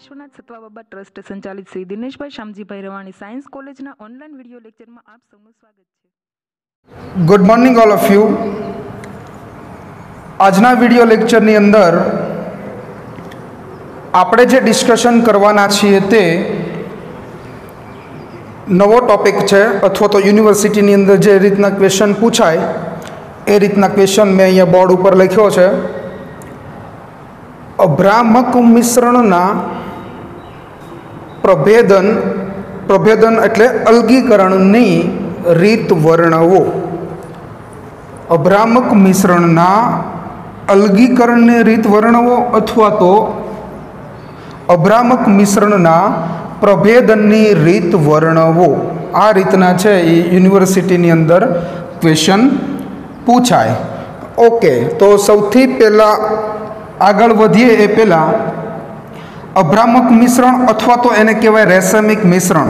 Vishwanath Satvababa trust संचालित Shri Dineshbhai Shamjibhai Ravani science कॉलेजना online video lecture में आप सबનું स्वागत છે। Good morning all of you. આજના વિડિયો લેક્ચરની અંદર આપણે જે ડિસ્કશન કરવાના છીએ તે નવો ટોપિક છે અથવા તો યુનિવર્સિટીની અંદર જે રીતના ક્વેશ્ચન પૂછાય એ રીતના ક્વેશ્ચન મેં અહીંયા બોર્ડ ઉપર લખ્યો છે। અભ્રામક મિશ્રણના પ્રભેદન એટલે અલગીકરણની રીત વર્ણવો। અભ્રામક મિશ્રણના અલગીકરણની રીત વર્ણવો અથવા તો અભ્રામક મિશ્રણના પ્રભેદનની રીત વર્ણવો। આ રીતના છે એ યુનિવર્સિટીની અંદર ક્વેશ્ચન પૂછાય। ઓકે, તો સૌથી પહેલાં આગળ વધીએ એ પહેલાં અભ્રામક મિશ્રણ અથવા તો એને કહેવાય રેસમિક મિશ્રણ।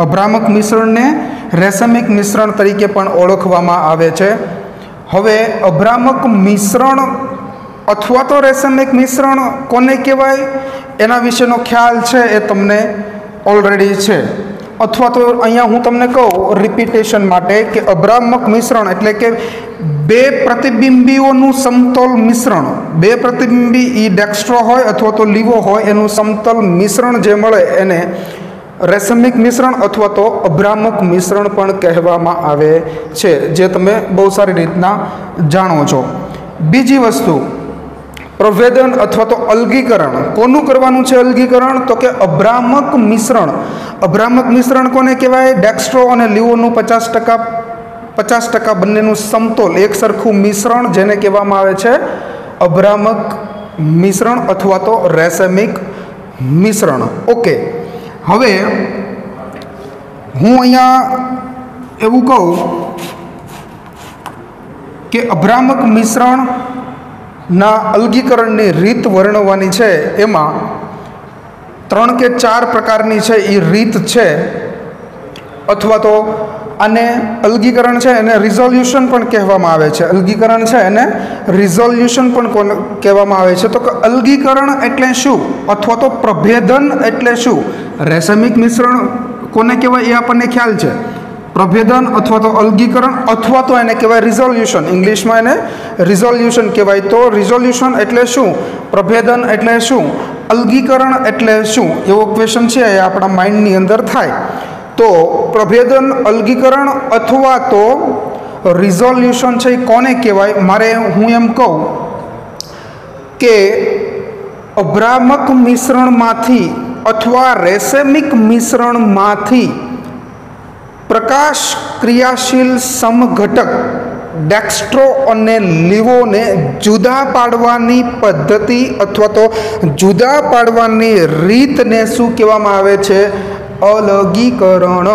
અભ્રામક મિશ્રણને રેસમિક મિશ્રણ તરીકે પણ ઓળખવામાં આવે છે। હવે અભ્રામક મિશ્રણ અથવા તો રેસમિક મિશ્રણ કોને કહેવાય એના વિશેનો ખ્યાલ છે એ તમને ઓલરેડી છે। અથવા તો અહીંયા હું તમને કહું રિપીટેશન માટે કે અભ્રામક મિશ્રણ એટલે કે બે પ્રતિબિંબીઓનું સમતોલ મિશ્રણ, બે પ્રતિબિંબી ઈ ડેક્સ્ટ્રો હોય અથવા તો લીવો હોય એનું સમતલ મિશ્રણ જે મળે એને રેસમિક મિશ્રણ અથવા તો અભ્રામક મિશ્રણ પણ કહેવામાં આવે છે, જે તમે બહુ સારી રીતના જાણો છો। બીજી વસ્તુ, પ્રભેદન અથવા તો અલગીકરણ કોનું કરવાનું છે? અલગીકરણ તો કે અભ્રામક મિશ્રણ। અભ્રામક મિશ્રણ કોને કહેવાય? ડેક્સ્ટ્રો અને લીવોનું 50% બંનેનું સમતોલ એક સરખું મિશ્રણ જેને કહેવામાં આવે છે અભ્રામક મિશ્રણ અથવા તો રેસમિક મિશ્રણ। ઓકે, હવે હું અહીંયા એવું કહું કે અભ્રામક મિશ્રણના અલગીકરણની રીત વર્ણવવાની છે, એમાં 3 કે 4 પ્રકારની છે એ રીત છે, અથવા તો આને અલગીકરણ છે એને રિઝોલ્યુશન પણ કહેવામાં આવે છે। અલગીકરણ છે એને રિઝોલ્યુશન પણ કહેવામાં આવે છે। તો કે અલગીકરણ એટલે શું અથવા તો પ્રભેદન એટલે શું? રેસમિક મિશ્રણ કોને કહેવાય એ આપણને ખ્યાલ છે। પ્રભેદન અથવા તો અલગીકરણ અથવા તો એને કહેવાય રિઝોલ્યુશન, ઇંગ્લિશમાં એને રિઝોલ્યુશન કહેવાય। તો રિઝોલ્યુશન એટલે શું, પ્રભેદન એટલે શું, અલગીકરણ એટલે શું, એવો ક્વેશ્ચન છે એ આપણા માઇન્ડની અંદર થાય। તો પ્રભેદન, અલગીકરણ અથવા તો રિઝોલ્યુશન છે એ કોને કહેવાય? મારે હું એમ કહું કે અભ્રામક મિશ્રણમાંથી અથવા રેસમિક મિશ્રણમાંથી પ્રકાશ ક્રિયાશીલ સમઘટક ડેક્સ્ટ્રો અને લીવોને જુદા પાડવાની પદ્ધતિ અથવા તો જુદા પાડવાની રીતને શું કહેવામાં આવે છે? અલગીકરણ।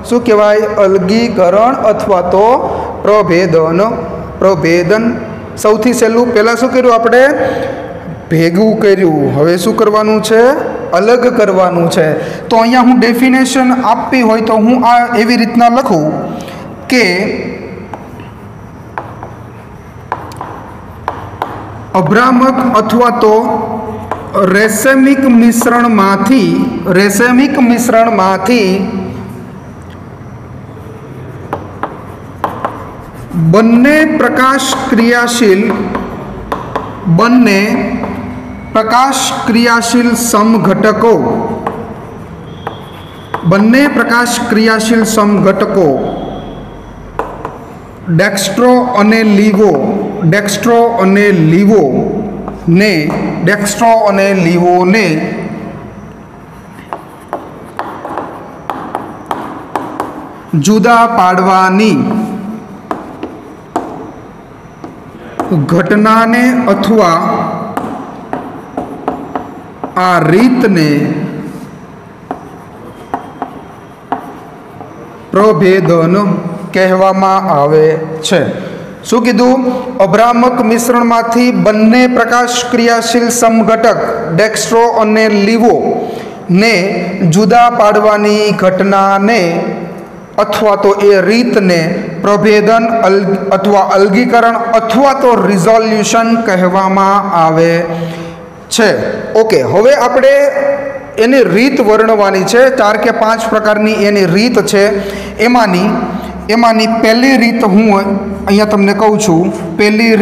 શું કહેવાય? અલગીકરણ અથવા તો પ્રભેદન। સૌથી સહેલું પહેલાં શું કર્યું આપણે? ભેગું કર્યું। હવે શું કરવાનું છે? અલગ કરવાનું છે। તો અહીંયા હું ડેફિનેશન આપવી હોય તો હું આ એવી રીતના લખું કે અભ્રામક અથવા તો રેસમિક મિશ્રણમાંથી બંને પ્રકાશ ક્રિયાશીલ સમઘટકો ડેક્સ્ટ્રો અને લીવોને જુદા પાડવાની ઘટનાને અથવા આ રીતને પ્રભેદન કહેવામાં આવે છે। શું કીધું? અભ્રામક મિશ્રણમાંથી બંને પ્રકાશ ક્રિયાશીલ સમઘટક ડેક્સ્ટ્રો અને લીવો ને જુદા પાડવાની ઘટનાને અથવા તો એ રીતને પ્રભેદન અથવા અલગીકરણ અથવા તો રિઝોલ્યુશન કહેવામાં આવે છે। ઓકે, હવે આપણે એની રીત વર્ણવાની છે। 4 કે 5 પ્રકારની એની રીત છે। એમાંની પહેલી રીત હું અહીંયા તમને કહું છું। પહેલી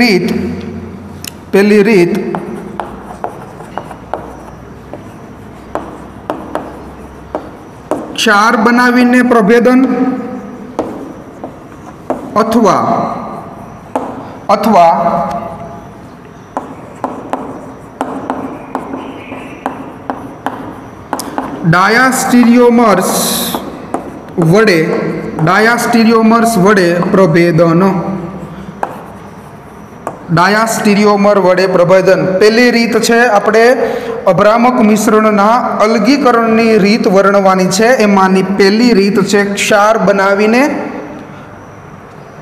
રીત ક્ષાર બનાવીને પ્રભેદન અથવા ડાયાસ્ટીરિયોમર્સ વડે પ્રભેદન। ડાયાસ્ટીરિયોમર વડે પ્રભેદન પહેલી રીત છે। આપણે અભ્રામક મિશ્રણના અલગીકરણની રીત વર્ણવાની છે। એમાંની પહેલી રીત છે ક્ષાર બનાવીને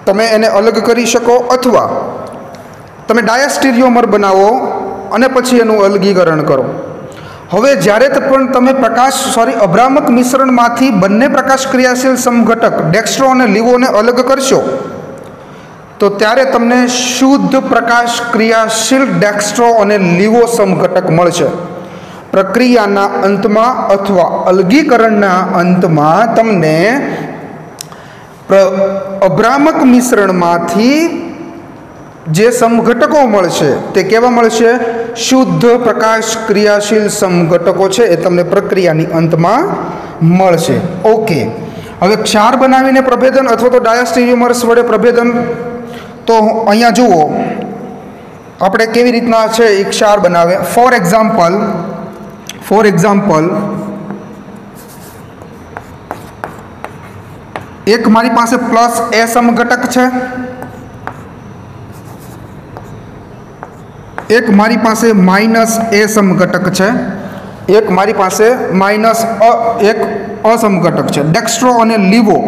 તમે એને અલગ કરી શકો અથવા તમે ડાયાસ્ટીરિયોમર બનાવો અને પછી એનું અલગીકરણ કરો। હવે જ્યારે પણ તમે અભ્રામક મિશ્રણમાંથી બંને પ્રકાશ ક્રિયાશીલ સમઘટક ડેક્સ્ટ્રો અને લીવોને અલગ કરશો તો ત્યારે તમને શુદ્ધ પ્રકાશ ક્રિયાશીલ ડેક્સ્ટ્રો અને લીવો સમઘટક મળશે। પ્રક્રિયાના અંતમાં અથવા અલગીકરણના અંતમાં તમને અભ્રામક મિશ્રણમાંથી જે સમઘટકો મળશે તે કેવા મળશે? શુદ્ધ પ્રકાશ ક્રિયાશીલ સમઘટકો છે એ તમને પ્રક્રિયાની અંતમાં મળશે। ઓકે, હવે ક્ષાર બનાવીને પ્રભેદન અથવા તો ડાયાસ્ટીરિયોમર્સ વડે પ્રભેદન, તો અહીંયા જુઓ આપણે કેવી રીતના છે એ ક્ષાર બનાવે। ફોર એક્ઝામ્પલ એક મારી પાસે પ્લસ એ સમઘટક છે, એક મારી પાસે માઇનસ એ સમઘટક છે, એક મારી પાસે માઇનસ એક અસમઘટક છે। ડેક્સ્ટ્રો અને લીવો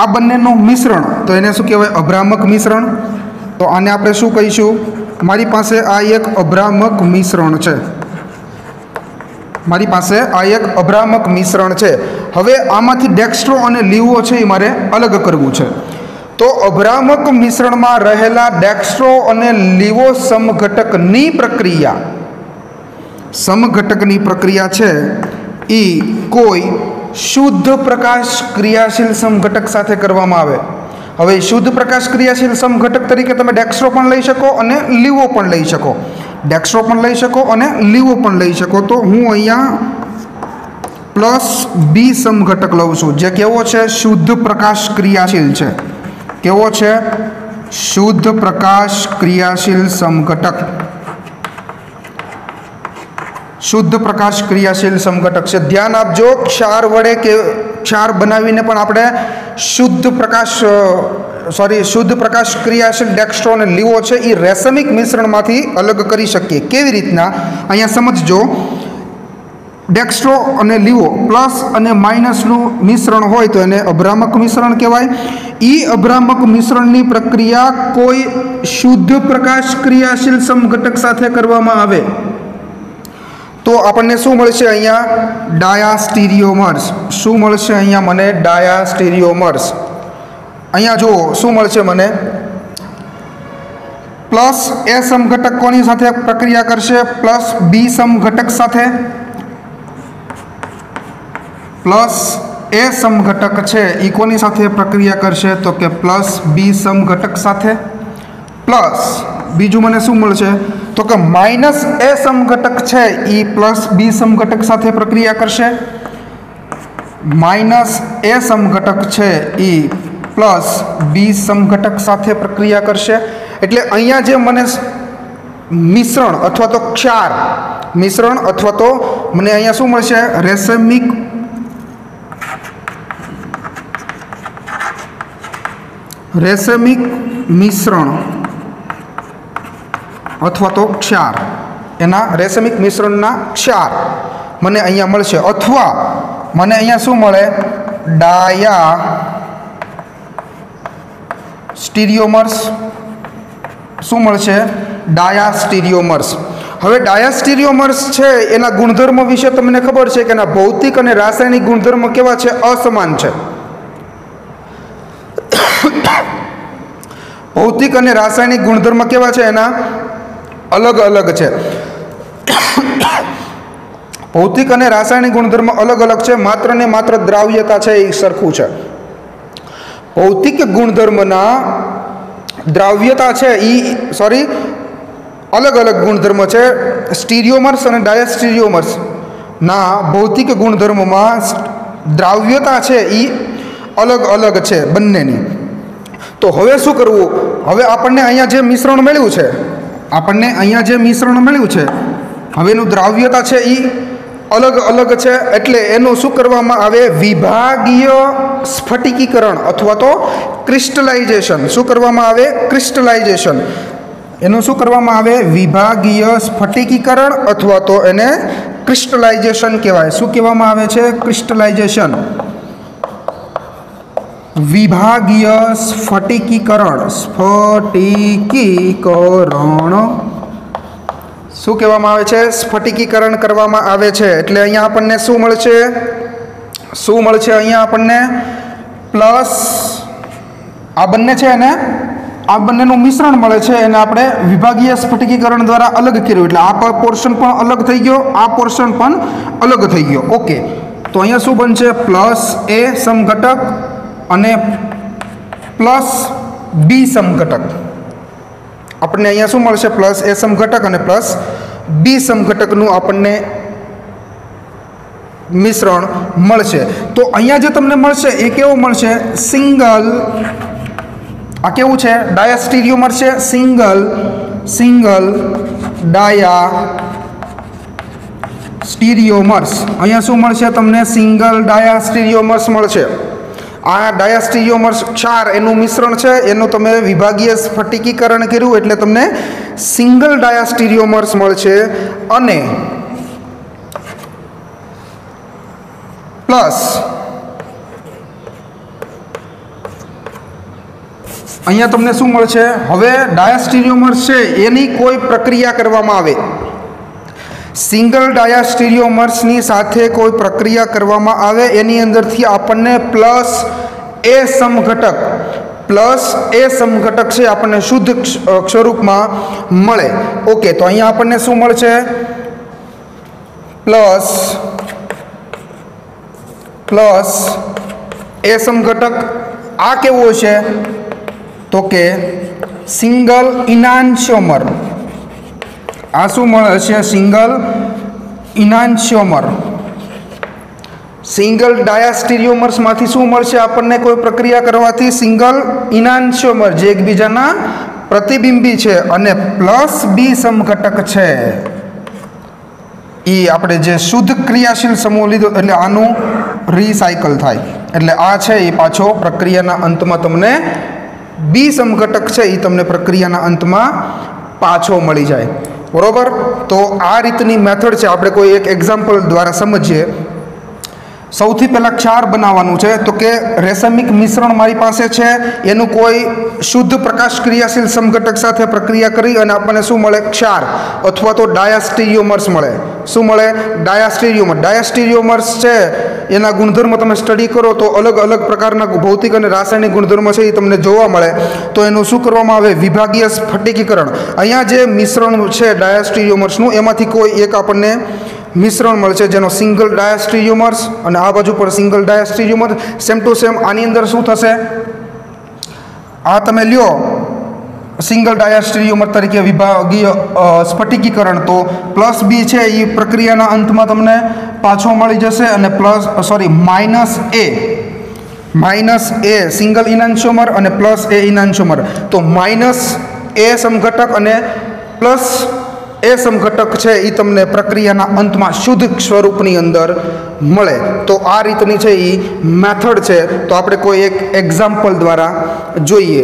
આ બંનેનું મિશ્રણ, તો એને શું કહેવાય? અભ્રામક મિશ્રણ। તો આને આપણે શું કહીશું? મારી પાસે આ એક અભ્રામક મિશ્રણ છે, હવે આમાંથી ડેક્સ્ટ્રો અને લીવો છે એ મારે અલગ કરવું છે। તો અભ્રામક મિશ્રણમાં રહેલા ડેક્સ્ટ્રો અને લીવો સમઘટકની પ્રક્રિયા છે એ કોઈ શુદ્ધ પ્રકાશ ક્રિયાશીલ સમઘટક સાથે કરવામાં આવે। હવે શુદ્ધ પ્રકાશ ક્રિયાશીલ સમઘટક તરીકે તમે ડેક્સ્ટ્રો પણ લઈ શકો અને લીવો પણ લઈ શકો, તો હું અહીંયા પ્લસ બી સમઘટક લઉં છું, જે કેવો છે? શુદ્ધ પ્રકાશ ક્રિયાશીલ છે। કેવો છે? શુદ્ધ પ્રકાશ ક્રિયાશીલ સમઘટક, છે। ધ્યાન આપજો, ક્ષાર બનાવીને પણ આપણે શુદ્ધ પ્રકાશ ક્રિયાશીલ ડેક્સ્ટ્રો અને લીવો છે એ રેસમિક મિશ્રણમાંથી અલગ કરી શકીએ। કેવી રીતના? અહીંયા સમજજો। ડેક્સ્ટ્રો અને લીવો પ્લસ અને માઇનસનું મિશ્રણ હોય તો એને અભ્રામક મિશ્રણ કહેવાય। એ અભ્રામક મિશ્રણની પ્રક્રિયા કોઈ શુદ્ધ પ્રકાશ ક્રિયાશીલ સમઘટક સાથે કરવામાં આવે તો આપણને શું મળશે? અહીંયા ડાયાસ્ટીરિયોમર્સ। શું મળશે અહીંયા મને? ડાયાસ્ટીરિયોમર્સ। અહીંયા જુઓ શું મળશે મને? પ્લસ એ સમઘટક કોની સાથે પ્રક્રિયા કરશે? પ્લસ બી સમઘટક સાથે। પ્લસ એ સમઘટક છે એ કોની સાથે પ્રક્રિયા કરશે? તો કે પ્લસ બી સમઘટક સાથે। પ્લસ બીજું મને શું મળશે? તો કે માઇનસ એ સમઘટક છે એ પ્લસ બી સમઘટક સાથે પ્રક્રિયા કરશે। માઇનસ એ સમઘટક છે એ પ્લસ બી સમઘટક સાથે પ્રક્રિયા કરશે। એટલે અહીંયા જે મને મિશ્રણ અથવા તો ક્ષાર અથવા તો મને અહીંયા શું મળશે? રેસમિક મિશ્રણ અથવા તો ક્ષાર, એના રેસમિક મિશ્રણના ક્ષાર મને અહીંયા મળશે। અથવા મને અહીંયા શું મળે? ડાયાસ્ટીરિયોમર્સ। શું મળશે? ડાયાસ્ટીરિયોમર્સ। હવે ડાયાસ્ટીરિયોમર્સ છે એના ગુણધર્મ વિશે તમને ખબર છે કે એના ભૌતિક અને રાસાયણિક ગુણધર્મ કેવા છે? અસમાન છે। ભૌતિક અને રાસાયણિક ગુણધર્મ કેવા છે? એના અલગ અલગ છે। ભૌતિક અને રાસાયણિક ગુણધર્મ અલગ અલગ છે, માત્ર ને માત્ર દ્રાવ્યતા છે એ સરખું છે. ભૌતિક ગુણધર્મના દ્રાવ્યતા છે એ અલગ અલગ ગુણધર્મ છે. સ્ટીરિયોમર્સ અને ડાયસ્ટીરિયોમર્સ ના ભૌતિક ગુણધર્મમાં દ્રાવ્યતા છે એ અલગ અલગ છે બંનેની. તો હવે શું કરવું? હવે આપણને અહીંયા જે મિશ્રણ મળ્યું છે હવે એનું દ્રાવ્યતા છે એ અલગ અલગ છે. એટલે એનું શું કરવામાં આવે? વિભાગીય સ્ફટિકીકરણ અથવા તો ક્રિસ્ટલાઇઝેશન. શું કરવામાં આવે? ક્રિસ્ટલાઇઝેશન. એનું શું કરવામાં આવે? વિભાગીય સ્ફટિકીકરણ અથવા તો એને ક્રિસ્ટલાઇઝેશન કહેવાય. શું કહેવામાં આવે છે? ક્રિસ્ટલાઇઝેશન. વિભાગીય સ્ફટિકીકરણ. શું કહેવામાં આવે છે? સ્ફટિકીકરણ કરવામાં આવે છે. એટલે અહીંયા આપણને શું મળશે? અહીંયા આપણને પ્લસ આ બંને છે અને આ બંનેનું મિશ્રણ મળે છે. એને આપણે વિભાગીય સ્ફટિકીકરણ દ્વારા અલગ કર્યું. એટલે આ પોર્શન પણ અલગ થઈ ગયો, આ પોર્શન પણ અલગ થઈ ગયો. ઓકે, તો અહીંયા શું બનશે? પ્લસ એ સમઘટક અને પ્લસ બી સમઘટક. આપણને અહીંયા શું મળશે? પ્લસ એ સમઘટક અને પ્લસ બી સમઘટકનું આપણને મિશ્રણ મળશે. તો અહીંયા જે તમને મળશે એ કેવું મળશે? સિંગલ. આ કેવું છે? ડાયાસ્ટીરિયોમર છે. સિંગલ ડાયાસ્ટીરિયોમર્સ. અહીંયા શું મળશે તમને? સિંગલ ડાયાસ્ટીરિયોમર્સ મળશે. આ ડાયાસ્ટીરિયોમર્સ 4 એનું મિશ્રણ છે. એનું તમે વિભાગીય સ્ફટિકીકરણ કર્યું એટલે તમને સિંગલ ડાયાસ્ટીરિયોમર્સ મળશે. અને પ્લસ અહીંયા તમને શું મળશે? હવે ડાયાસ્ટીરિયોમર્સ છે એની કોઈ પ્રક્રિયા કરવામાં આવે, સિંગલ ડાયાસ્ટીરિયોમર્સની સાથે કોઈ પ્રક્રિયા કરવામાં આવે, એની અંદરથી આપણને પ્લસ એ સમઘટક છે આપણને શુદ્ધ સ્વરૂપમાં મળે. ઓકે, તો અહીંયા આપણને શું મળશે? પ્લસ એ સમઘટક. આ કેવું છે? તો કે સિંગલ ઇનાન્શિયોમર. આ શું મળે છે? સિંગલ ઇનાન્શિયોમર. સિંગલ ડાયાસ્ટીરિયોમર્સમાંથી શું મળશે આપણને કોઈ પ્રક્રિયા કરવાથી? સિંગલ ઇનાન્શિયોમર જે એકબીજાના પ્રતિબિંબી છે. અને પ્લસ બી સમઘટક છે એ આપણે જે શુદ્ધ ક્રિયાશીલ સમૂહ લીધો એટલે આનું રિસાયકલ થાય. એટલે આ છે એ પાછો પ્રક્રિયાના અંતમાં તમને બી સમઘટક છે એ તમને પ્રક્રિયાના અંતમાં પાછો મળી જાય. બરોબર? તો આ રીતની મેથડ છે. આપણે કોઈ એક એક્ઝામ્પલ દ્વારા સમજીએ. સૌથી પહેલાં ક્ષાર બનાવવાનું છે. તો કે રેસમિક મિશ્રણ મારી પાસે છે, એનું કોઈ શુદ્ધ પ્રકાશ ક્રિયાશીલ સમઘટક સાથે પ્રક્રિયા કરી અને આપણને શું મળે? ક્ષાર અથવા તો ડાયાસ્ટીરિયોમર્સ મળે. શું મળે? ડાયાસ્ટીરિયોમર્સ છે એના ગુણધર્મો તમે સ્ટડી કરો તો અલગ અલગ પ્રકારના ભૌતિક અને રાસાયણિક ગુણધર્મો છે એ તમને જોવા મળે. તો એનું શું કરવામાં આવે? વિભાગીય સ્ફટિકીકરણ. અહીંયા જે મિશ્રણ છે ડાયાસ્ટીરિયોમર્સનું એમાંથી કોઈ એક આપણને મિશ્રણ મળશે જેનો સિંગલ ડાયાસ્ટીરિયોમર્સ અને આ બાજુ પર સિંગલ ડાયાસ્ટીરિયોમર. સેમ ટુ સેમ આની અંદર શું થશે? આ તમે લ્યો સિંગલ ડાયાસ્ટીરિયોમર તરીકે વિભાગીય સ્ફટિકીકરણ, તો પ્લસ બી છે એ પ્રક્રિયાના અંતમાં તમને પાછો મળી જશે. અને માઇનસ એ સિંગલ ઇનાન્શિયોમર અને પ્લસ એ ઇનાન્શિયોમર. તો માઇનસ એ સમઘટક અને પ્લસ એ સમઘટક છે એ તમને પ્રક્રિયાના અંતમાં શુદ્ધ સ્વરૂપની અંદર મળે. તો આ રીતની છે એ મેથડ છે. તો આપણે કોઈ એક એક્ઝામ્પલ દ્વારા જોઈએ,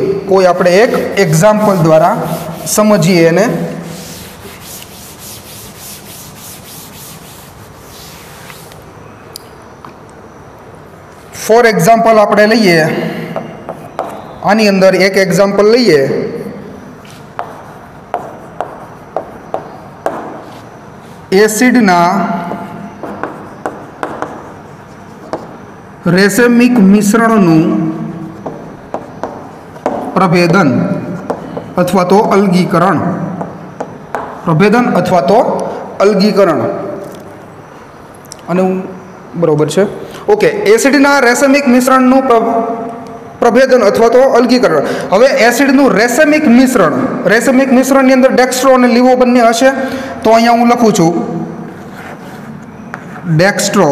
સમજીએ એને. ફોર એક્ઝામ્પલ આપણે લઈએ, આની અંદર એક એક્ઝામ્પલ લઈએ. એસિડના રેસેમિક મિશ્રણનું પ્રભેદન અથવા તો અલગીકરણ. અને બરોબર છે. ઓકે, એસિડના રેસમિક મિશ્રણનું પ્રભેદન અથવા તો અલગીકરણ. હવે એસિડનું રેસમિક મિશ્રણની અંદર ડેક્સ્ટ્રો અને લીવો બંને હશે. તો અહીંયા હું લખું છું ડેક્સ્ટ્રો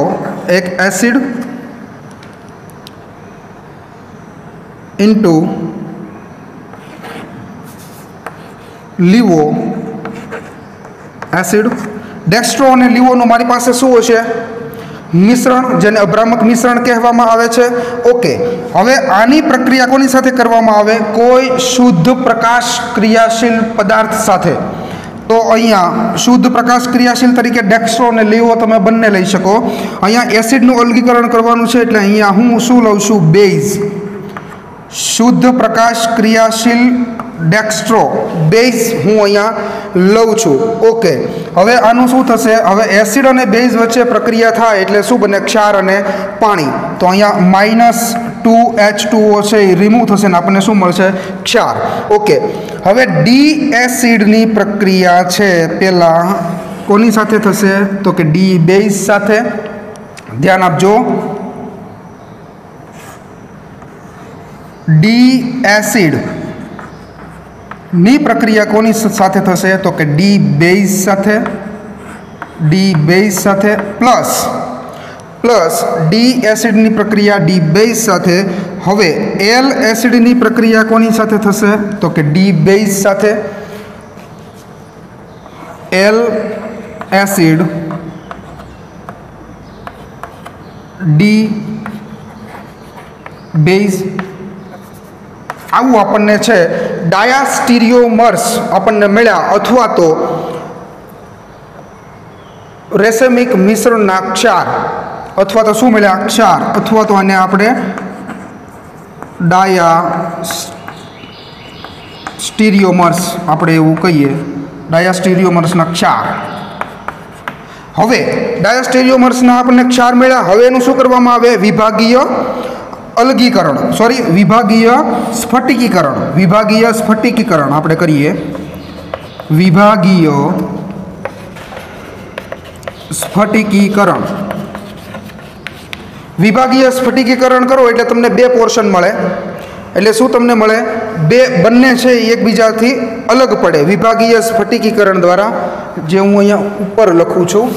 એક acid into Livo acid. Dextro અને લીવોનું મારી પાસે શું હશે? મિશ્રણ, જેને અભ્રામક મિશ્રણ કહેવામાં આવે છે. ઓકે, હવે આની પ્રક્રિયા કોની સાથે કરવામાં આવે? કોઈ શુદ્ધ પ્રકાશ ક્રિયાશીલ પદાર્થ સાથે. તો અહીંયા શુદ્ધ પ્રકાશ ક્રિયાશીલ તરીકે ડેક્સ્ટ્રો અને લીવો તમે બંને લઈ શકો. અહીંયા એસિડનું અલગીકરણ કરવાનું છે એટલે અહીંયા હું શું લઉં છું? બેઝ. શુદ્ધ પ્રકાશ ક્રિયાશીલ ડેક્સ્ટ્રો બેઝ હું અહીંયા લઉં છું. ઓકે, હવે આનું શું થશે? હવે એસિડ અને બેઝ વચ્ચે પ્રક્રિયા થાય એટલે શું બને? ક્ષાર અને પાણી. તો અહીંયા -2H2O છે એ રિમૂવ થશે ને આપણને શું મળશે? ક્ષાર. ઓકે, હવે ડી એસિડની પ્રક્રિયા છે પહેલાં કોની સાથે થશે? તો કે ડી બેઝ સાથે. ધ્યાન આપજો, ડી એસિડ ની પ્રક્રિયા કોની સાથે થશે? તો કે ડી બેઝ સાથે પ્લસ ડી એસિડની પ્રક્રિયા ડી બેઝ સાથે. હવે એલ એસિડની પ્રક્રિયા કોની સાથે થશે? તો કે ડી બેઝ સાથે. L acid D base. આવું આપણને છે ડાયાસ્ટીરિયોમર્સ આપણને મળ્યા, અથવા તો રેસમિક મિશ્રણના ક્ષાર, અથવા તો શું મળ્યા? ક્ષાર, અથવા તો આને આપણે ડાયાસ્ટીરિયોમર્સ આપણે એવું કહીએ, ડાયાસ્ટીરિયોમર્સના ક્ષાર. હવે ડાયાસ્ટીરિયોમર્સના આપણને ક્ષાર મળ્યા. હવે એનું શું કરવામાં આવે? વિભાગીય સ્ફટિકીકરણ આપણે કરીએ. વિભાગીય સ્ફટિકીકરણ કરો એટલે તમને બે પોર્શન મળે. એટલે શું તમને મળે? બંને છે એ એકબીજાથી અલગ પડે વિભાગીય સ્ફટિકીકરણ દ્વારા, જે હું અહીંયા ઉપર લખું છું.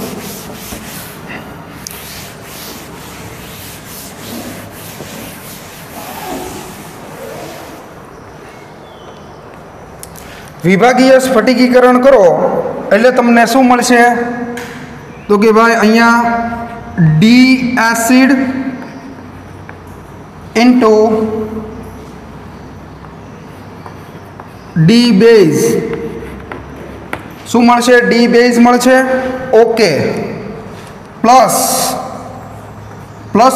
વિભાગીય સ્ફટિકીકરણ કરો એટલે તમને શું મળશે? તો કે ભાઈ અહીંયા D acid into D base. શું મળશે? ડી બેઝ મળશે. ઓકે, પ્લસ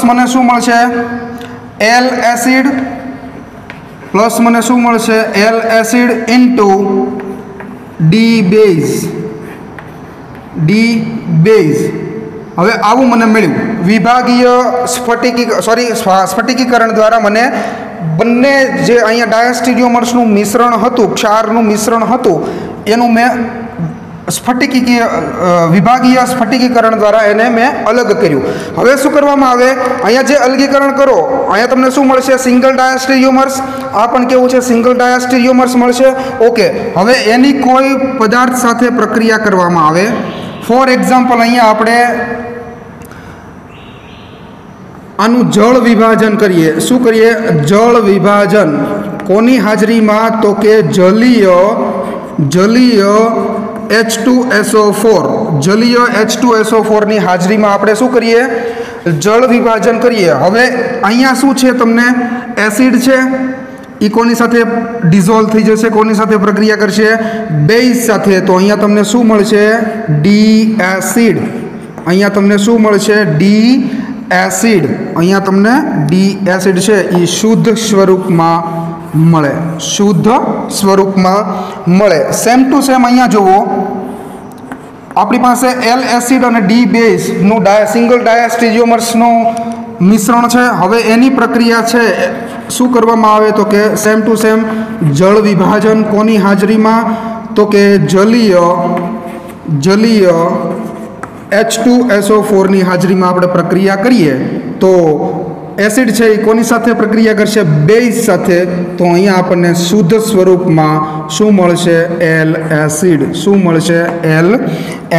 મને શું મળશે? L acid. પ્લસ મને શું મળશે? L acid into D base. હવે આવું મને મળ્યું. વિભાગીય સ્ફટિકીકરણ દ્વારા મને બંને જે અહીંયા ડાયાસ્ટીરિયોમર્સનું મિશ્રણ હતું, ક્ષારનું મિશ્રણ હતું, એનું મેં વિભાગીય સ્ફટિકીકરણ દ્વારા એને મેં અલગ કર્યું. હવે શું કરવામાં આવે? અહીંયા જે અલગીકરણ કરો, અહીંયા તમને શું મળશે? સિંગલ ડાયાસ્ટીરિયોમર્સ. આ પણ કેવું છે? સિંગલ ડાયાસ્ટીરિયોમર્સ મળશે. ઓકે, હવે એની કોઈ પદાર્થ સાથે પ્રક્રિયા કરવામાં આવે. ફોર એક્ઝામ્પલ અહીંયા આપણે આનું જળ વિભાજન કરીએ. શું કરીએ? જળ વિભાજન. કોની હાજરીમાં? તો કે જલીય H2SO4. જલીય H2SO4 ની હાજરીમાં આપણે શું કરીએ? જળ વિભાજન કરીએ. હવે અહીંયા શું છે? તમને એસિડ છે એ કોની સાથે ડિઝોલ્વ થઈ જશે? કોની સાથે પ્રક્રિયા કરશે? બેઝ સાથે. તો અહીંયા તમને શું મળશે? D acid. અહીંયા તમને શું મળશે? D acid. અહીંયા તમને ડી એસિડ છે એ શુદ્ધ સ્વરૂપમાં મળે. સેમ ટુ સેમ અહીંયા જુઓ, આપણી પાસે એલ એસિડ અને ડી બેઝનું સિંગલ ડાયાસ્ટીરિયોમર્સનું મિશ્રણ છે. હવે એની પ્રક્રિયા છે શું કરવામાં આવે? તો કે સેમ ટુ સેમ જળ વિભાજન. કોની હાજરીમાં? તો કે જલીય H2SO4 ની હાજરીમાં આપણે પ્રક્રિયા કરીએ તો એસિડ છે એ કોની સાથે પ્રક્રિયા કરશે? બેઝ સાથે. તો અહીંયા આપણને શુદ્ધ સ્વરૂપમાં શું મળશે? L acid. શું મળશે? L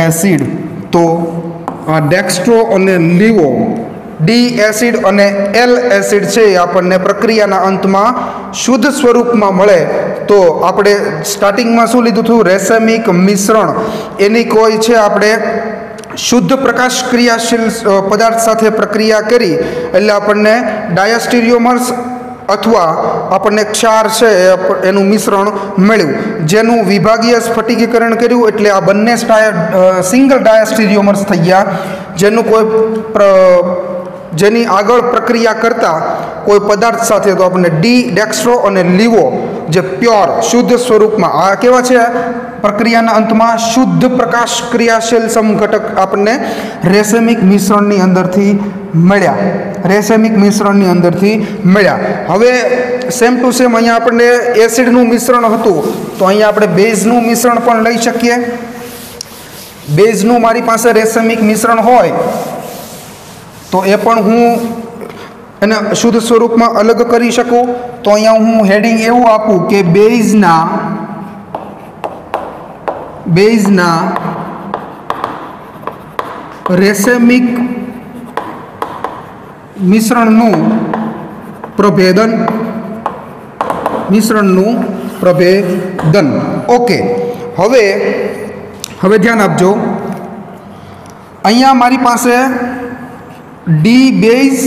acid. તો ડેક્સ્ટ્રો અને લીવો ડી એસિડ અને એલ એસિડ છે એ આપણને પ્રક્રિયાના અંતમાં શુદ્ધ સ્વરૂપમાં મળે તો આપણે સ્ટાર્ટિંગમાં શું લીધું હતું? રેસેમિક મિશ્રણ. એની કોઈ છે આપણે શુદ્ધ પ્રકાશ ક્રિયાશીલ પદાર્થ સાથે પ્રક્રિયા કરી એટલે આપણને ડાયસ્ટીરિયોમર્સ અથવા આપણને ક્ષાર છે એનું મિશ્રણ મળ્યું, જેનું વિભાગીય સ્ફટિકીકરણ કર્યું એટલે આ બંને સિંગલ ડાયસ્ટીરિયોમર્સ થઈ ગયા, જેની આગળ પ્રક્રિયા કરતા કોઈ પદાર્થ સાથે તો આપણને ડી ડેક્સ્ટ્રો અને લીવો જે પ્યોર શુદ્ધ સ્વરૂપમાં આ કેવા છે? પ્રક્રિયાના અંતમાં શુદ્ધ પ્રકાશ ક્રિયાશીલ સમઘટક આપણને રેસેમિક મિશ્રણની અંદરથી મળ્યા. રેસેમિક મિશ્રણની અંદરથી મળ્યા. હવે સેમ ટુ સેમ અહીંયા આપણને એસિડનું મિશ્રણ હતું તો અહીંયા આપણે બેઝનું મિશ્રણ પણ લઈ શકીએ. બેઝનું મારી પાસે રેસેમિક મિશ્રણ હોય તો એ પણ હું એને શુદ્ધ સ્વરૂપમાં અલગ કરી શકું. તો અહીંયા હું હેડિંગ એવું આપું કે બેઝના રેસેમિક મિશ્રણનું પ્રભેદન. ઓકે, હવે ધ્યાન આપજો. અહીંયા મારી પાસે ડી બેઝ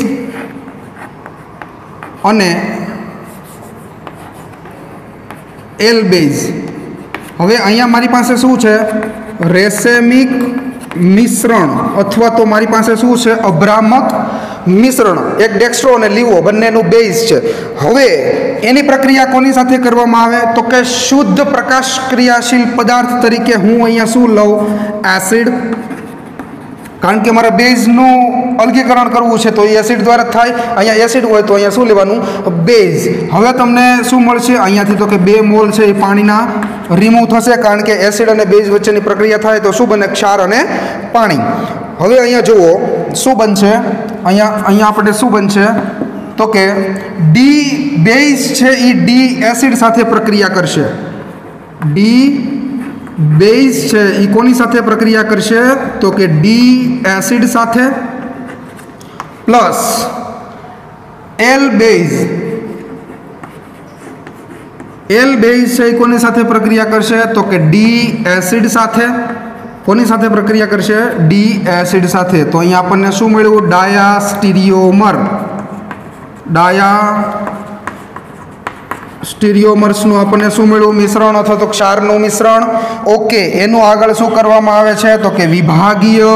અને એલ બેઝ. હવે અહીંયા મારી પાસે શું છે? રેસેમિક મિશ્રણ અથવા તો મારી પાસે શું છે? અભ્રામક મિશ્રણ. એક ડેક્સ્ટ્રો અને લીવો બંનેનું બેઝ છે. હવે એની પ્રક્રિયા કોની સાથે કરવામાં આવે? તો કે શુદ્ધ પ્રકાશ ક્રિયાશીલ પદાર્થ તરીકે હું અહીંયા શું લઉં? એસિડ. કારણ કે મારે બેઝનું અલગીકરણ કરવું છે તો એ એસિડ દ્વારા થાય. અહીંયા એસિડ હોય તો અહીંયા શું લેવાનું? બેઝ. હવે તમને શું મળશે અહીંયાથી? તો કે 2 મોલ છે એ પાણીના રિમૂવ થશે, કારણ કે એસિડ અને બેઝ વચ્ચેની પ્રક્રિયા થાય તો શું બને? ક્ષાર અને પાણી. હવે અહીંયા જુઓ શું બનશે. અહીંયા આપણે શું બનશે? તો કે ડી બેઝ છે એ ડી એસિડ સાથે પ્રક્રિયા કરશે. ડી બેઝ છે એ કોની સાથે પ્રક્રિયા કરશે? તો કે ડી એસિડ સાથે પ્લસ એલ બેઝ છે એ કોની સાથે પ્રક્રિયા કરશે? તો કે ડી એસિડ સાથે. કોની સાથે પ્રક્રિયા કરશે? ડી એસિડ સાથે. તો અહીંયા આપણને શું મળ્યું? ડાયાસ્ટીરિયોમર્સનું આપણને શું મળ્યું? મિશ્રણ અથવા તો ક્ષારનું મિશ્રણ. ઓકે, એનું આગળ શું કરવામાં આવે છે? તો કે વિભાગીય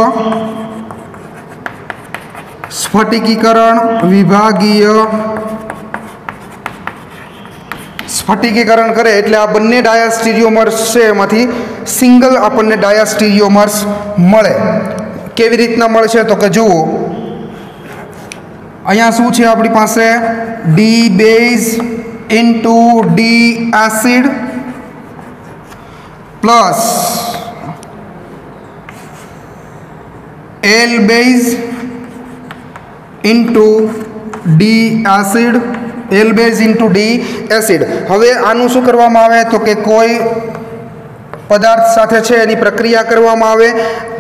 સ્ફટિકીકરણ કરે એટલે આ બંને ડાયાસ્ટીરિયોમર્સ છે એમાંથી સિંગલ આપણને ડાયાસ્ટીરિયોમર્સ મળે. કેવી રીતના મળશે? તો કે જુઓ અહીંયા શું છે આપણી પાસે? D base into D acid plus L base into D acid. L base into D acid. હવે આનું શું કરવામાં આવે? તો કે કોઈ પદાર્થ સાથે છે એની પ્રક્રિયા કરવામાં આવે.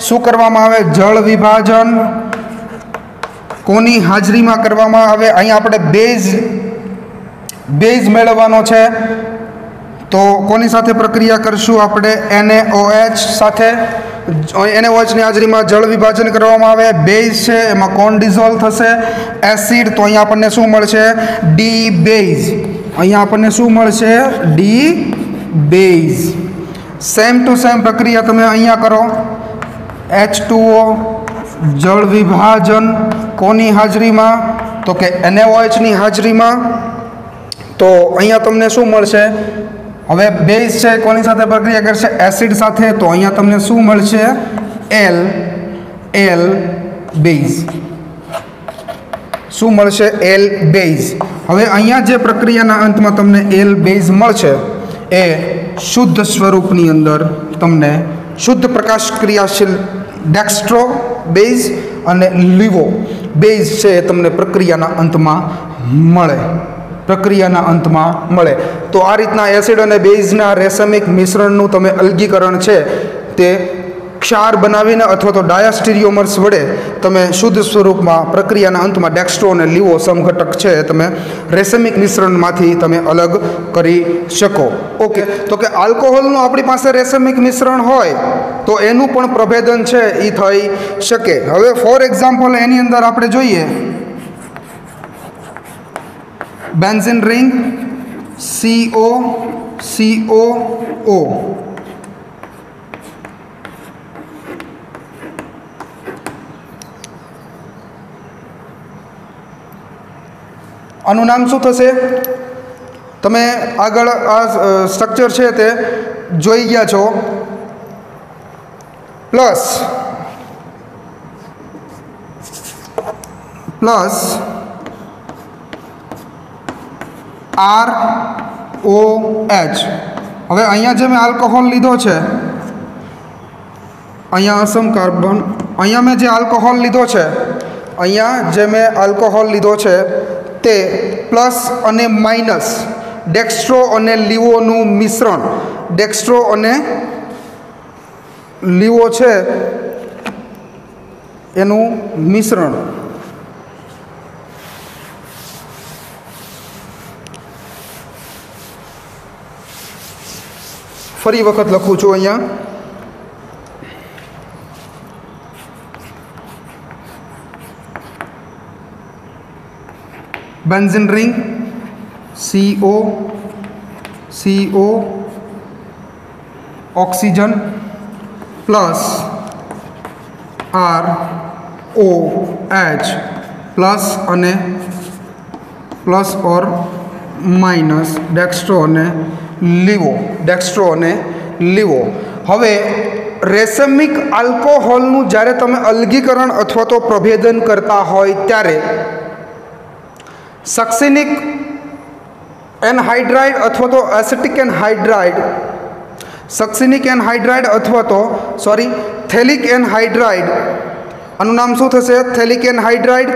શું કરવામાં આવે? જળ વિભાજન. કોની હાજરીમાં કરવામાં આવે? અહીંયા આપણે બેઝ મેળવવાનો છે તો કોની સાથે પ્રક્રિયા કરશું? આપણે NaOH સાથે. NaOH ની હાજરીમાં જળ વિભાજન કરવામાં આવે. બેઝ છે એમાં કોણ ડિઝોલ્વ થશે? એસિડ. તો અહીંયા આપણને શું મળશે? The base. અહીંયા આપણને શું મળશે? The base. Same to same પ્રક્રિયા તમે અહીંયા કરો. H2O જળ વિભાજન કોની હાજરીમાં? તો કે NaOH ની હાજરીમાં. તો અહીંયા તમને શું મળશે? હવે બેઝ છે કોની સાથે પ્રક્રિયા કરશે? એસિડ સાથે. તો અહીંયા તમને શું મળશે? L base. શું મળશે? L base. હવે અહીંયા જે પ્રક્રિયાના અંતમાં તમને એલ બેઝ મળશે એ શુદ્ધ સ્વરૂપની અંદર તમને શુદ્ધ પ્રકાશ ક્રિયાશીલ ડેક્સ્ટ્રો બેઝ અને લીવો બેઝ છે એ તમને પ્રક્રિયાના અંતમાં મળે તો આ રીતના એસિડ અને બેઝના રેસમિક મિશ્રણનું તમે અલગીકરણ છે તે ક્ષાર બનાવીને અથવા તો ડાયાસ્ટીરિયોમર્સ વડે તમે શુદ્ધ સ્વરૂપમાં પ્રક્રિયાના અંતમાં ડેક્સ્ટ્રો અને લીવો સમઘટક છે તમે રેસમિક મિશ્રણમાંથી તમે અલગ કરી શકો. ઓકે, તો કે આલ્કોહોલનું આપણી પાસે રેસમિક મિશ્રણ હોય તો એનું પણ પ્રભેદન છે એ થઈ શકે. હવે ફોર એક્ઝામ્પલ એની અંદર આપણે જોઈએ બેન્ઝીન રિંગ COCOO. આનું નામ શું થશે? તમે આગળ આ સ્ટ્રક્ચર છે તે જોઈ ગયા છો. Plus ROH. હવે અહીંયા જે મેં આલ્કોહોલ લીધો છે, અહીંયા અસમ કાર્બન, અહીંયા મેં જે આલ્કોહોલ લીધો છે તે પ્લસ અને માઇનસ ડેક્સ્ટ્રો અને લીવોનું મિશ્રણ, ડેક્સ્ટ્રો અને લીવો છે એનું મિશ્રણ. ફરી વખત લખું છું અહીંયા benzene ring CO oxygen plus ROH plus અને પ્લસ ઓર માઇનસ ડેક્સ્ટ્રો અને લીવો. હવે રેસમિક આલ્કોહોલનું જ્યારે તમે અલગીકરણ અથવા તો પ્રભેદન કરતા હોય ત્યારે સક્સિનિક એનહાઇડ્રાઇડ અથવા તો એસિટિક એનહાઇડ્રાઇડ, થેલિક એનહાઇડ્રાઇડ, આનું નામ શું થશે? થેલિક એનહાઇડ્રાઇડ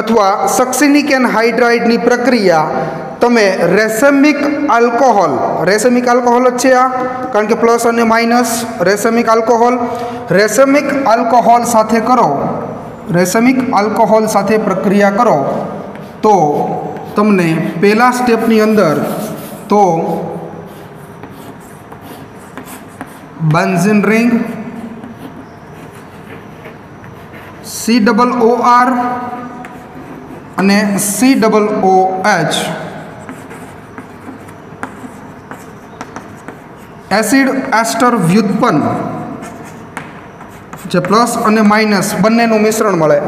અથવા સક્સિનિક એનહાઇડ્રાઇડની પ્રક્રિયા તમે રેસમિક આલ્કોહોલ જ છે આ, કારણ કે પ્લસ અને માઇનસ રેસમિક આલ્કોહોલ સાથે પ્રક્રિયા કરો તો તમને પહેલા સ્ટેપની અંદર તો બેન્ઝીન રિંગ COOR અને COOH એસિડ એસ્ટર વ્યુત્પન્ન જે પ્લસ અને માઇનસ બંનેનું મિશ્રણ મળે.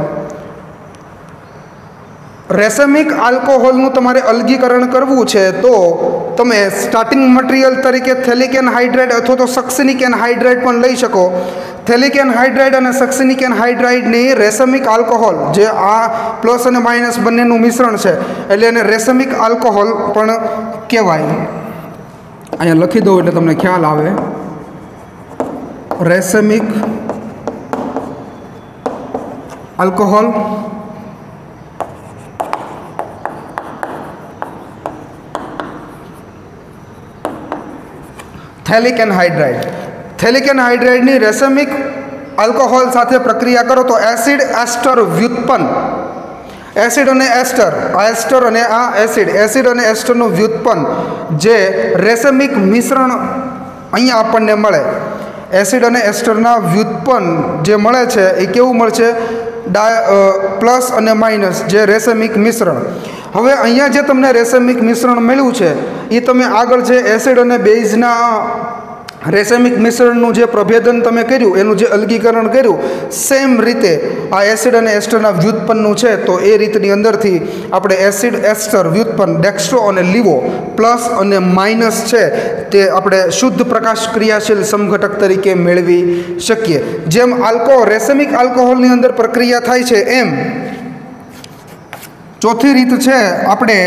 રેસમિક આલ્કોહોલનું તમારે અલગીકરણ કરવું છે તો તમે સ્ટાર્ટિંગ મટીરિયલ તરીકે થેલિક એનહાઇડ્રાઇડ અથવા તો સક્સિનિક એનહાઇડ્રાઇડ પણ લઈ શકો. થેલિક એનહાઇડ્રાઇડ અને સક્સિનિક એનહાઇડ્રાઇડની રેસમિક આલ્કોહોલ જે આ પ્લસ અને માઇનસ બંનેનું મિશ્રણ છે એટલે એને રેસમિક આલ્કોહોલ પણ કહેવાય. અહીંયા લખી દઉં એટલે તમને ખ્યાલ આવે. રેસમિક આલ્કોહોલ થેલિક એનહાઇડ્રાઇડની રેસમિક આલ્કોહોલ સાથે પ્રક્રિયા કરો તો એસિડ એસ્ટર વ્યુત્પન્ન, એસિડ અને એસ્ટરનું વ્યુત્પન્ન જે રેસમિક મિશ્રણ અહીંયા આપણને મળે. એસિડ અને એસ્ટરના વ્યુત્પન્ન જે મળે છે એ કેવું મળશે? પ્લસ અને માઇનસ જે રેસમિક મિશ્રણ. હવે અહીંયા જે તમને રેસમિક મિશ્રણ મળ્યું છે એ તમે આગળ જે એસિડ અને બેઝના રેસમિક મિશ્રણનું જે પ્રભેદન તમે કર્યું, એનું જે અલગીકરણ કર્યું, સેમ રીતે આ એસિડ અને એસ્ટરના વ્યુત્પન્નનું છે તો એ રીતની અંદરથી આપણે એસિડ એસ્ટર વ્યુત્પન્ન ડેક્સ્ટ્રો અને લીવો પ્લસ અને માઇનસ છે તે આપણે શુદ્ધ પ્રકાશ ક્રિયાશીલ સમઘટક તરીકે મેળવી શકીએ. જેમ રેસમિક આલ્કોહોલની અંદર પ્રક્રિયા થાય છે એમ ચોથી રીત છે આપણે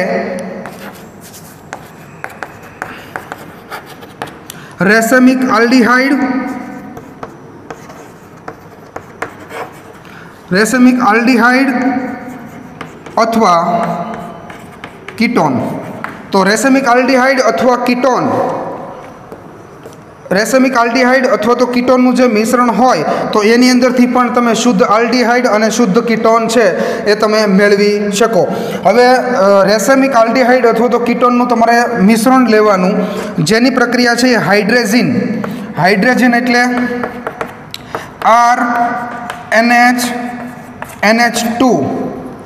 રેસમિક આલ્ડીહાઇડ રેસેમિક આલ્ડીહાઇડ અથવા કીટોન. તો રેસેમિક આલ્ડીહાઇડ અથવા કીટોન, રેસેમિક આલ્ડીહાઇડ અથવા તો કીટોનનું જે મિશ્રણ હોય તો એની અંદરથી પણ તમે શુદ્ધ આલ્ડીહાઇડ અને શુદ્ધ કીટોન છે એ તમે મેળવી શકો. હવે રેસેમિક આલ્ડીહાઇડ અથવા તો કીટોનનું તમારે મિશ્રણ લેવાનું, જેની પ્રક્રિયા છે એ હાઇડ્રેઝિન. હાઇડ્રેઝિન એટલે RNH2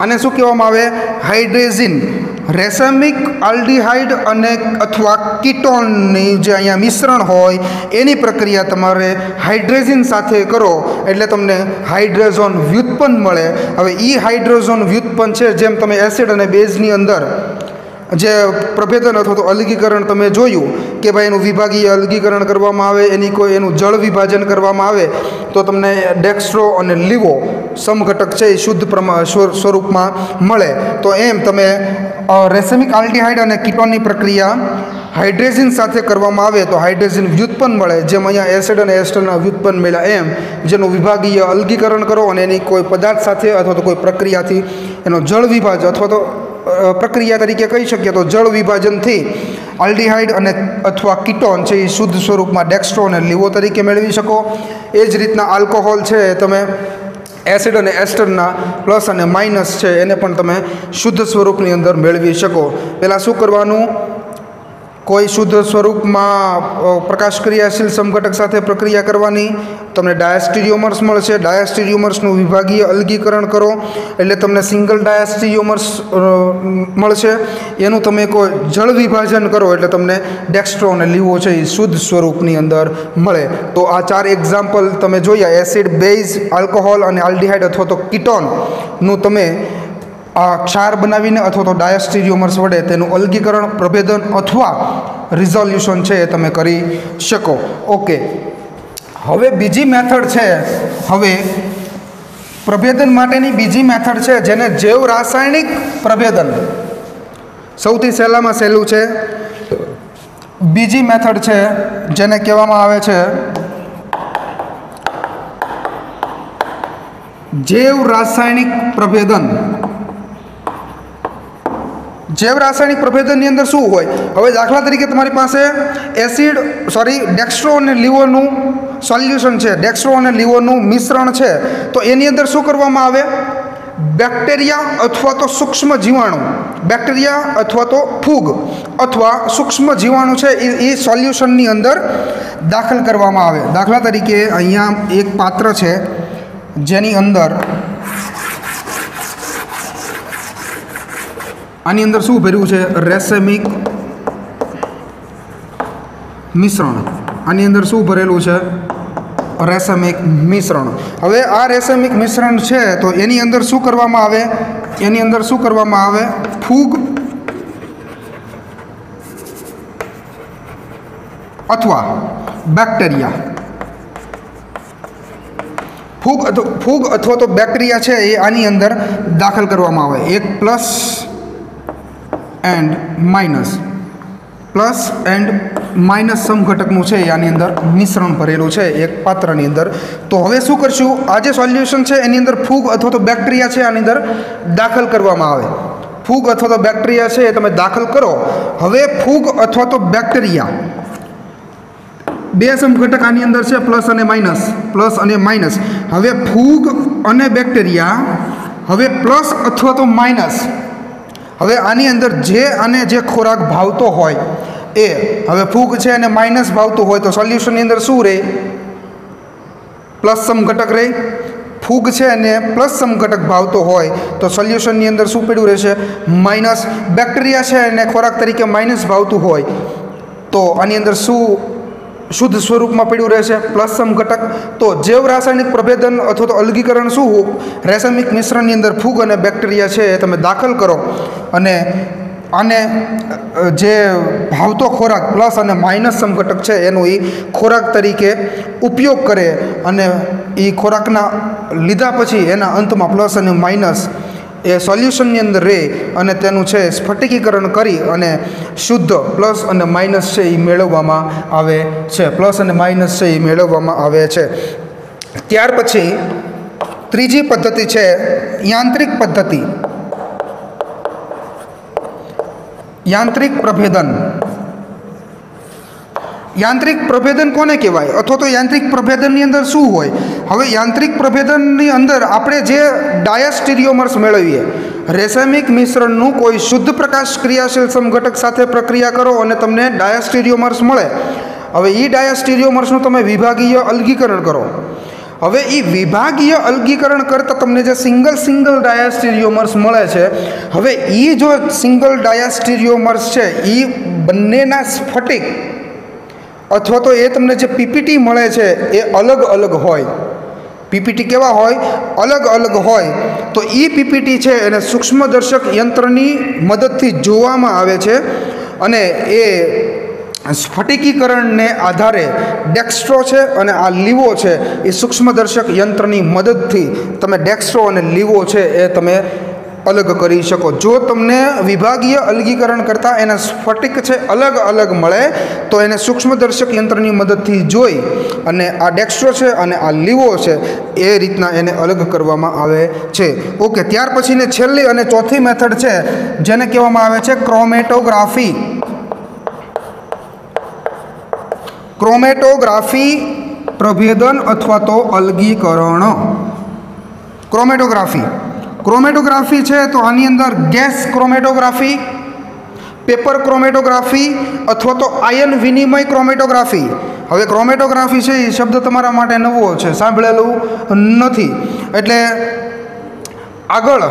અને શું કહેવામાં આવે? હાઇડ્રેઝિન. રેસેમિક આલ્ડીહાઇડ અને અથવા કીટોનની જે અહીંયા મિશ્રણ હોય એની પ્રક્રિયા તમારે હાઇડ્રેઝિન સાથે કરો એટલે તમને હાઇડ્રેઝોન વ્યુત્પન્ન મળે. હવે એ હાઇડ્રેઝોન વ્યુત્પન્ન છે, જેમ તમે એસિડ અને બેઝની અંદર જે પ્રભેદન અથવા તો અલગીકરણ તમે જોયું કે ભાઈ એનું વિભાગીય અલગીકરણ કરવામાં આવે, એનું જળ વિભાજન કરવામાં આવે તો તમને ડેક્સ્ટ્રો અને લીવો સમઘટક છે એ શુદ્ધ સ્વરૂપમાં મળે. તો એમ તમે રેસેમિક આલ્ડીહાઇડ અને કીટોનની પ્રક્રિયા હાઇડ્રેઝિન સાથે કરવામાં આવે તો હાઇડ્રેઝિન વ્યુત્પન્ન મળે. જેમ અહીંયા એસિડ અને એસ્ટરના વ્યુત્પન્ન મળ્યા એમ જેનું વિભાગીય અલગીકરણ કરો અને એની કોઈ પદાર્થ સાથે અથવા તો કોઈ પ્રક્રિયાથી એનો જળ વિભાજન અથવા તો પ્રક્રિયા તરીકે કહી શકીએ તો જળ વિભાજનથી આલ્ડીહાઇડ અને અથવા કીટોન છે એ શુદ્ધ સ્વરૂપમાં ડેક્સ્ટ્રો અને લીવો તરીકે મેળવી શકો. એ જ રીતના આલ્કોહોલ છે તમે એસિડ અને એસ્ટરના પ્લસ અને માઇનસ છે એને પણ તમે શુદ્ધ સ્વરૂપની અંદર મેળવી શકો. પહેલાં શું કરવાનું? કોઈ શુદ્ધ સ્વરૂપમાં પ્રકાશ ક્રિયાશીલ સમઘટક સાથે પ્રક્રિયા કરવાની, તમને ડાયસ્ટીરિયોમર્સ મળશે. ડાયસ્ટીરિયોમર્સનું વિભાગીય અલગીકરણ કરો એટલે તમને સિંગલ ડાયસ્ટીરિયોમર્સ મળશે. એનું તમે કોઈ જળ વિભાજન કરો એટલે તમને ડેક્સ્ટ્રો અને લીવો છે એ શુદ્ધ સ્વરૂપની અંદર મળે. તો આ 4 એક્ઝામ્પલ તમે જોયા. એસિડ, બેઝ, આલ્કોહોલ અને આલ્ડીહાઇડ અથવા તો કીટોનનું તમે આ ક્ષાર બનાવીને અથવા તો ડાયસ્ટીરિયોમર્સ વડે તેનું અલગીકરણ, પ્રભેદન અથવા રિઝોલ્યુશન છે એ તમે કરી શકો. ઓકે, હવે બીજી મેથડ છે. હવે પ્રભેદન માટેની બીજી મેથડ છે જેને જૈવ રાસાયણિક પ્રભેદન, સૌથી સહેલામાં સહેલું છે. બીજી મેથડ છે જેને કહેવામાં આવે છે જૈવ રાસાયણિક પ્રભેદન. જૈવ રાસાયણિક પ્રભેદનની અંદર શું હોય? હવે દાખલા તરીકે તમારી પાસે ડેક્સ્ટ્રો અને લીવોનું સોલ્યુશન છે, ડેક્સ્ટ્રો અને લીવોનું મિશ્રણ છે. તો એની અંદર શું કરવામાં આવે? બેક્ટેરિયા અથવા તો સૂક્ષ્મ જીવાણુ, બેક્ટેરિયા અથવા તો ફૂગ અથવા સૂક્ષ્મ જીવાણુ છે એ સોલ્યુશનની અંદર દાખલ કરવામાં આવે. દાખલા તરીકે અહીંયા એક પાત્ર છે જેની અંદર આની અંદર શું ભર્યું છે? રેસેમિક મિશ્રણ. આની અંદર શું ભરેલું છે? રેસેમિક મિશ્રણ. હવે આ રેસેમિક મિશ્રણ છે તો એની અંદર શું કરવામાં આવે? એની અંદર શું કરવામાં આવે? ફૂગ અથવા બેક્ટેરિયા, ફૂગ અથવા તો બેક્ટેરિયા છે એ આની અંદર દાખલ કરવામાં આવે. એક પ્લસ એન્ડ માઇનસ સમઘટકનું છે આની અંદર મિશ્રણ ભરેલું છે એક પાત્રની અંદર. તો હવે શું કરશું? આ જે સોલ્યુશન છે એની અંદર ફૂગ અથવા તો બેક્ટેરિયા છે આની અંદર દાખલ કરવામાં આવે. ફૂગ અથવા તો બેક્ટેરિયા છે એ તમે દાખલ કરો. હવે ફૂગ અથવા તો બેક્ટેરિયા, બે સમઘટક આની અંદર છે, પ્લસ અને માઇનસ. હવે ફૂગ અને બેક્ટેરિયા હવે પ્લસ અથવા તો માઇનસ, હવે આની અંદર જે ખોરાક ભાવતો હોય એ, હવે ફૂગ છે અને માઇનસ ભાવતું હોય તો સોલ્યુશનની અંદર શું રહે? પ્લસ સમઘટક રહે. ફૂગ છે અને પ્લસ સમઘટક ભાવતો હોય તો સોલ્યુશનની અંદર શું પડ્યું રહેશે? માઇનસ. બેક્ટેરિયા છે અને ખોરાક તરીકે માઇનસ ભાવતું હોય તો આની અંદર શું શુદ્ધ સ્વરૂપમાં પડ્યું રહેશે? પ્લસ સમઘટક. તો જૈવ રાસાયણિક પ્રભેદન અથવા તો અલગીકરણ શું? રેસેમિક મિશ્રણની અંદર ફૂગ અને બેક્ટેરિયા છે એ તમે દાખલ કરો અને આને જે ભાવતો ખોરાક પ્લસ અને માઇનસ સમઘટક છે એનો એ ખોરાક તરીકે ઉપયોગ કરે અને એ ખોરાકના લીધા પછી એના અંતમાં પ્લસ અને માઇનસ એ સોલ્યુશનની અંદર રહે અને તેનું છે સ્ફટિકીકરણ કરી અને શુદ્ધ પ્લસ અને માઇનસ છે એ મેળવવામાં આવે છે. પ્લસ અને માઇનસ છે એ મેળવવામાં આવે છે. ત્યાર પછી ત્રીજી પદ્ધતિ છે યાંત્રિક પદ્ધતિ, યાંત્રિક પ્રભેદન. યાંત્રિક પ્રભેદન કોને કહેવાય અથવા તો યાંત્રિક પ્રભેદનની અંદર શું હોય? હવે યાંત્રિક પ્રભેદનની અંદર આપણે જે ડાયસ્ટીરિયોમર્સ મેળવીએ, રેસેમિક મિશ્રણનું કોઈ શુદ્ધ પ્રકાશ ક્રિયાશીલ સમઘટક સાથે પ્રક્રિયા કરો અને તમને ડાયસ્ટીરિયોમર્સ મળે. હવે એ ડાયસ્ટીરિયોમર્સનું તમે વિભાગીય અલગીકરણ કરો. હવે એ વિભાગીય અલગીકરણ કરતાં તમને જે સિંગલ ડાયસ્ટીરિયોમર્સ મળે છે, હવે એ જો સિંગલ ડાયસ્ટીરિયોમર્સ છે એ બંનેના સ્ફટિક અથવા તો એ તમને જે પીપીટી મળે છે એ અલગ અલગ હોય. પીપીટી કેવા હોય? અલગ અલગ હોય. તો એ પીપીટી છે એને સૂક્ષ્મદર્શક યંત્રની મદદથી જોવામાં આવે છે અને એ સ્ફટિકીકરણને આધારે ડેક્સ્ટ્રો છે અને આ લીવો છે એ સૂક્ષ્મદર્શક યંત્રની મદદથી તમે ડેક્સ્ટ્રો અને લીવો છે એ તમે અલગ કરી શકો. જો તમને વિભાગીય અલગીકરણ કરતાં એના સ્ફટિક છે અલગ અલગ મળે તો એને સૂક્ષ્મદર્શક યંત્રની મદદથી જોઈ અને આ ડેક્સ્ટ્રો છે અને આ લીવો છે એ રીતના એને અલગ કરવામાં આવે છે. ઓકે, ત્યાર પછીની છેલ્લી અને ચોથી મેથડ છે જેને કહેવામાં આવે છે ક્રોમેટોગ્રાફી. ક્રોમેટોગ્રાફી પ્રભેદન અથવા તો અલગીકરણ. ક્રોમેટોગ્રાફી છે તો આની અંદર ગેસ ક્રોમેટોગ્રાફી, પેપર ક્રોમેટોગ્રાફી અથવા તો આયન વિનિમય ક્રોમેટોગ્રાફી. હવે ક્રોમેટોગ્રાફી છે એ શબ્દ તમારા માટે નવો છે, સાંભળેલું નથી. એટલે આગળ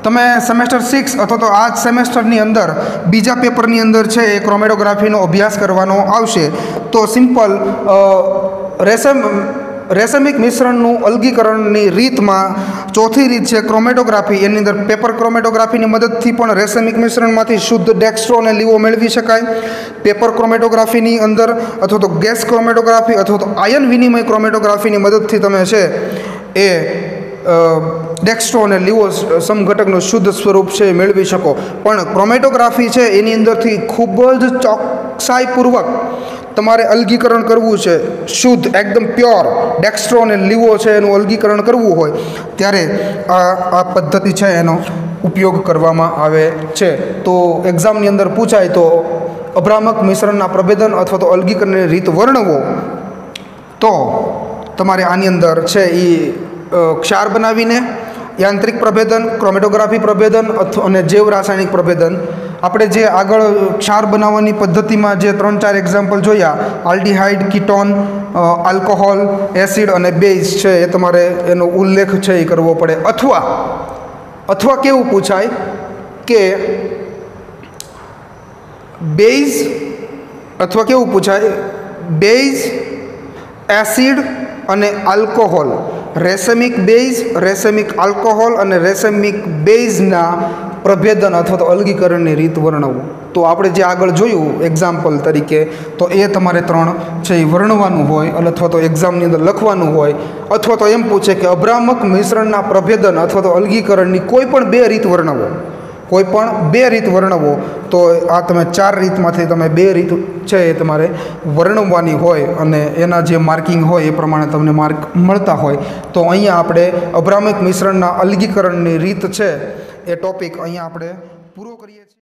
તમે સેમેસ્ટર 6 અથવા તો આ સેમેસ્ટરની અંદર બીજા પેપરની અંદર છે એ ક્રોમેટોગ્રાફીનો અભ્યાસ કરવાનો આવશે. તો સિમ્પલ રેસેમિક મિશ્રણનું અલગીકરણની રીતમાં ચોથી રીત છે ક્રોમેટોગ્રાફી. એની અંદર પેપર ક્રોમેટોગ્રાફીની મદદથી પણ રેસેમિક મિશ્રણમાંથી શુદ્ધ ડેક્સ્ટ્રો અને લીવો મેળવી શકાય. પેપર ક્રોમેટોગ્રાફીની અંદર અથવા તો ગેસ ક્રોમેટોગ્રાફી અથવા તો આયન વિનિમય ક્રોમેટોગ્રાફીની મદદથી તમે છે એ ડેક્સ્ટ્રો અને લીવો સમઘટકનું શુદ્ધ સ્વરૂપ છે એ મેળવી શકો. પણ ક્રોમેટોગ્રાફી છે એની અંદરથી ખૂબ જ ચોકસાઈપૂર્વક તમારે અલગીકરણ કરવું છે, શુદ્ધ એકદમ પ્યોર ડેક્સ્ટ્રો અને લીવો છે એનું અલગીકરણ કરવું હોય ત્યારે આ પદ્ધતિ છે એનો ઉપયોગ કરવામાં આવે છે. તો એક્ઝામની અંદર પૂછાય તો અભ્રામક મિશ્રણના પ્રભેદન અથવા તો અલગીકરણની રીત વર્ણવો તો તમારે આની અંદર છે એ ક્ષાર બનાવીને યાંત્રિક પ્રભેદન, ક્રોમેટોગ્રાફી પ્રભેદન અને જૈવ રાસાયણિક પ્રભેદન. આપણે જે આગળ ક્ષાર બનાવવાની પદ્ધતિમાં જે 3-4 એક્ઝામ્પલ જોયા, આલ્ડીહાઇડ, કીટોન, આલ્કોહોલ, એસિડ અને બેઝ છે એ તમારે એનો ઉલ્લેખ છે એ કરવો પડે. અથવા કેવું પૂછાય કે બેઝ એસિડ અને આલ્કોહોલ, રેસેમિક બેઝ, રેસેમિક આલ્કોહોલ અને રેસેમિક બેઝના પ્રભેદન અથવા તો અલગીકરણની રીત વર્ણવવું. તો આપણે જે આગળ જોયું એક્ઝામ્પલ તરીકે, તો એ તમારે 3 છે એ વર્ણવાનું હોય અથવા તો એક્ઝામની અંદર લખવાનું હોય. અથવા તો એમ પૂછે કે અભ્રામક મિશ્રણના પ્રભેદન અથવા તો અલગીકરણની કોઈ પણ 2 રીત વર્ણવો. તો આ તમે 4 રીતમાંથી તમે 2 રીત છે એ તમારે વર્ણવવાની હોય અને એના જે માર્કિંગ હોય એ પ્રમાણે તમને માર્ક મળતા હોય. તો અહીંયા આપણે અભ્રામક મિશ્રણના અલગીકરણની રીત છે એ ટોપિક અહીંયા આપણે પૂરો કરીએ છીએ.